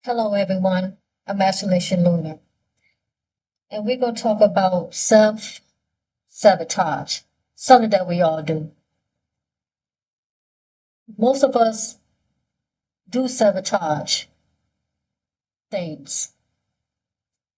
Hello, everyone. I'm Ashlesha Lunar, and we're going to talk about self sabotage, something that we all do. Most of us do sabotage things,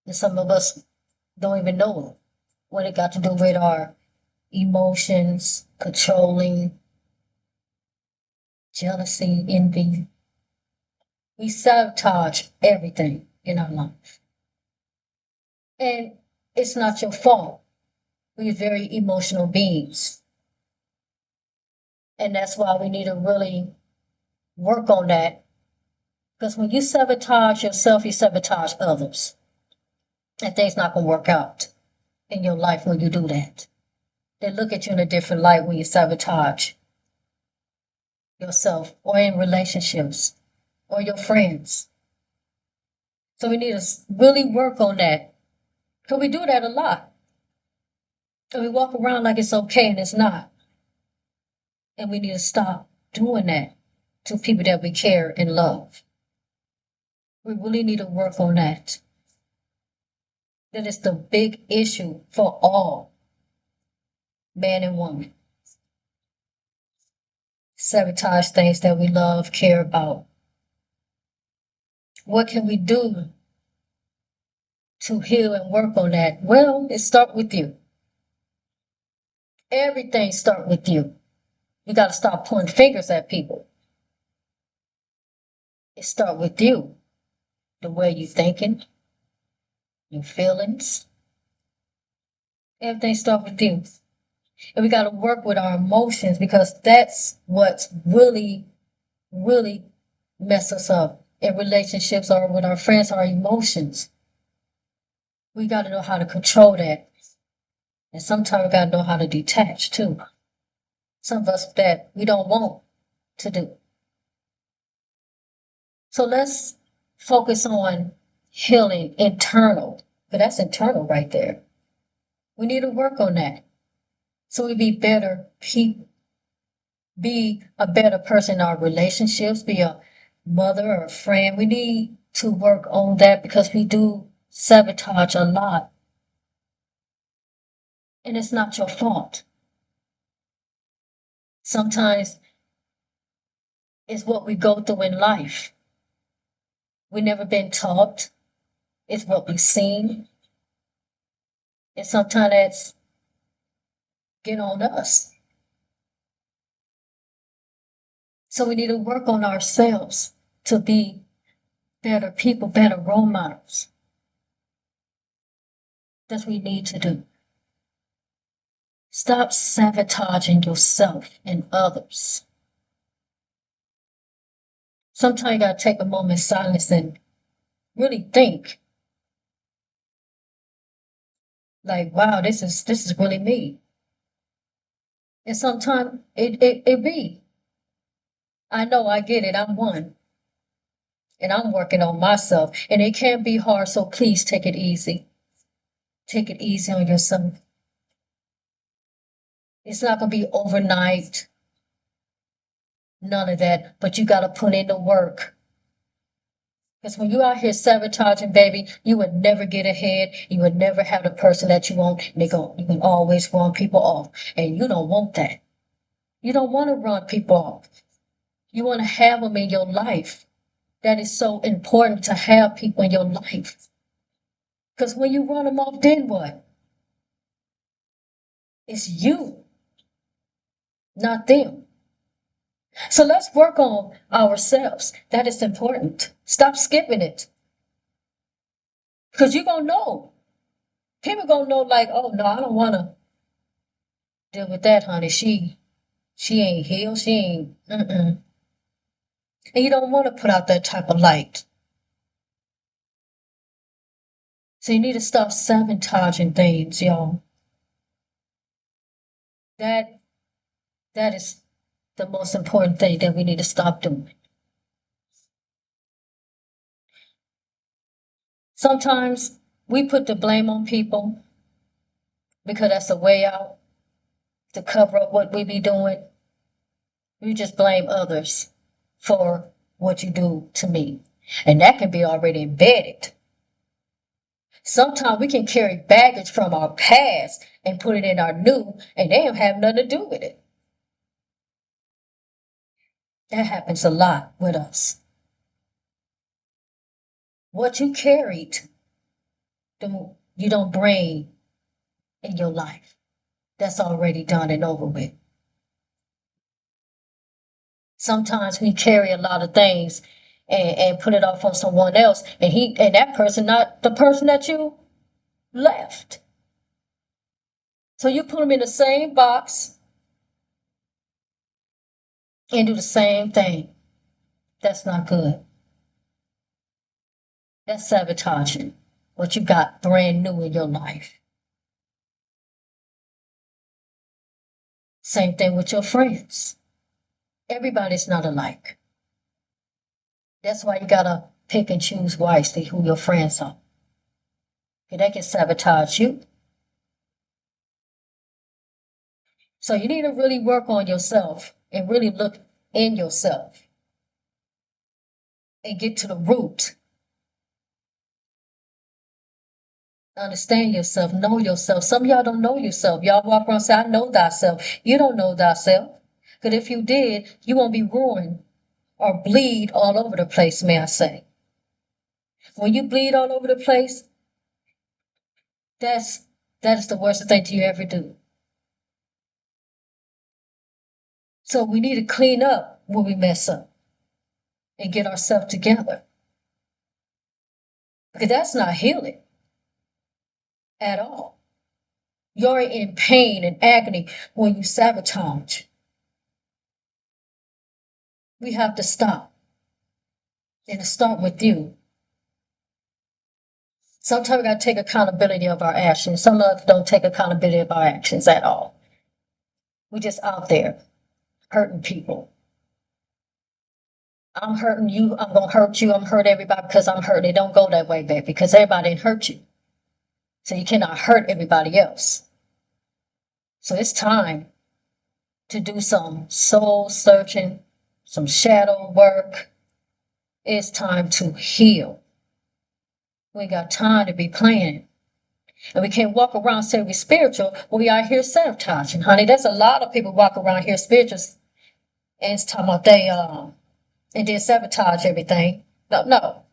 and some of us don't even know what it got to do with our emotions, controlling, jealousy, envy. We sabotage everything in our life. And it's not your fault. We're very emotional beings. And that's why we need to really work on that. Because when you sabotage yourself, you sabotage others. And things not gonna work out in your life when you do that. They look at you in a different light when you sabotage yourself or in relationships or your friends. So we need to really work on that. Because we do that a lot. And we walk around like it's okay and it's not. And we need to stop doing that to people that we care and love. We really need to work on that. That is the big issue for all, man and woman. Sabotage things that we love, care about. What can we do to heal and work on that? Well, it starts with you. Everything starts with you. You got to stop pointing fingers at people. It starts with you. The way you thinking, your feelings. Everything starts with you. And we got to work with our emotions because that's what's really, really mess us up in relationships or with our friends, our emotions. We got to know how to control that. And sometimes we got to know how to detach too. Some of us that we don't want to do. So let's focus on healing internal, but that's internal right there. We need to work on that so we be better people, be a better person in our relationships, be a mother or a friend. We need to work on that because we do sabotage a lot. And it's not your fault. Sometimes it's what we go through in life. We never been taught. It's what we've seen. And sometimes that's get on us. So we need to work on ourselves to be better people, better role models. That's what we need to do. Stop sabotaging yourself and others. Sometimes you gotta take a moment of silence and really think. Like, wow, this is really me. And sometimes it be. I know I get it. I'm one. And I'm working on myself. And it can be hard, so please take it easy. Take it easy on yourself. It's not gonna be overnight. None of that. But you gotta put in the work. Because when you out here sabotaging, baby, you would never get ahead. You would never have the person that you want. You can always run people off. And you don't want that. You don't want to run people off. You want to have them in your life. That is so important to have people in your life. Because when you run them off, then what? It's you, not them. So let's work on ourselves. That is important. Stop skipping it. Because you're going to know. People going to know like, oh, no, I don't want to deal with that, honey. She ain't healed. She ain't, mm-mm. And you don't want to put out that type of light. So you need to stop sabotaging things, y'all. That that is the most important thing that we need to stop doing. Sometimes we put the blame on people because that's a way out to cover up what we be doing. You just blame others for what you do to me. And that can be already embedded. Sometimes we can carry baggage from our past and put it in our new, and they don't have nothing to do with it. That happens a lot with us. What you carried, you don't bring in your life. That's already done and over with. Sometimes we carry a lot of things and put it off on someone else, and that person not the person that you left. So you put them in the same box and do the same thing. That's not good. That's sabotaging what you got brand new in your life. Same thing with your friends. Everybody's not alike. That's why you gotta pick and choose wisely who your friends are. They can sabotage you. So you need to really work on yourself and really look in yourself and get to the root. Understand yourself, know yourself. Some of y'all don't know yourself. Y'all walk around and say, I know thyself. You don't know thyself. Because if you did, you won't be ruined or bleed all over the place, may I say. When you bleed all over the place, that is the worst thing you ever do. So we need to clean up when we mess up and get ourselves together. Because that's not healing at all. You're in pain and agony when you sabotage. We have to stop. And start with you. Sometimes we got to take accountability of our actions. Some of us don't take accountability of our actions at all. We're just out there hurting people. I'm hurting you. I'm going to hurt you. I'm hurt everybody because I'm hurt. It don't go that way, baby, because everybody didn't hurt you. So you cannot hurt everybody else. So it's time to do some soul searching, some shadow work. It's time to heal. We ain't got time to be playing. And we can't walk around saying we're spiritual when we out here sabotaging, honey. There's a lot of people walk around here spiritual and it's talking about they did sabotage everything. No, that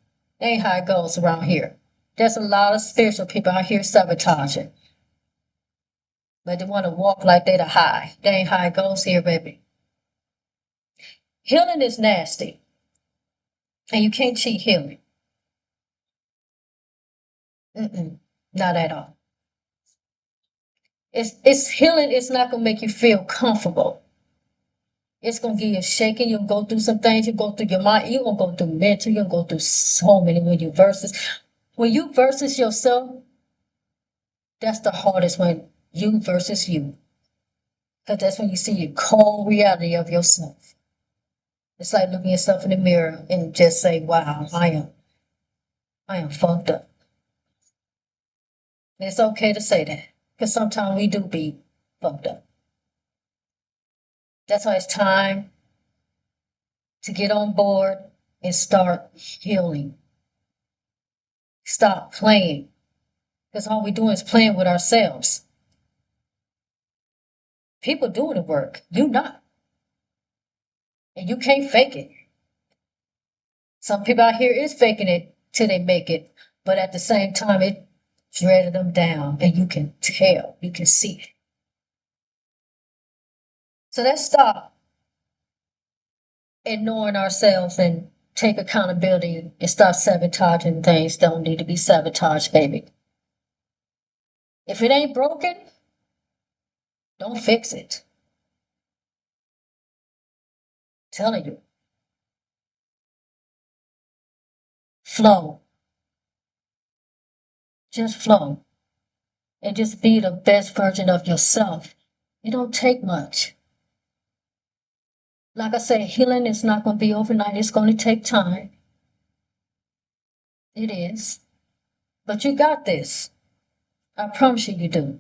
ain't how it goes around here. There's a lot of spiritual people out here sabotaging. But they want to walk like they the high. That ain't how it goes here, baby. Healing is nasty. And you can't cheat healing. Not at all. It's healing. It's not gonna make you feel comfortable. It's gonna give you a shaking. You'll go through some things. You go through your mind. You're gonna go through mental. You're gonna go through so many when you versus yourself. That's the hardest when you versus you, because that's when you see your cold reality of yourself. It's like looking yourself in the mirror and just say, "Wow, I am fucked up." And it's okay to say that because sometimes we do be fucked up. That's why it's time to get on board and start healing. Stop playing. Because all we're doing is playing with ourselves. People doing the work, you not. And you can't fake it. Some people out here is faking it till they make it. But at the same time, it dreaded them down. And you can tell, you can see it. So let's stop ignoring ourselves and take accountability and stop sabotaging things that don't need to be sabotaged, baby. If it ain't broken, don't fix it. I'm telling you. Flow. Just flow. And just be the best version of yourself. It don't take much. Like I say, healing is not going to be overnight. It's going to take time. It is. But you got this. I promise you do.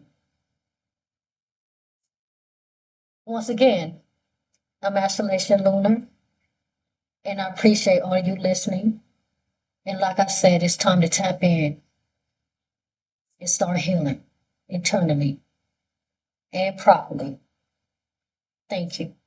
Once again, I'm Ashlesha Lunar, and I appreciate all you listening. And like I said, it's time to tap in and start healing internally and properly. Thank you.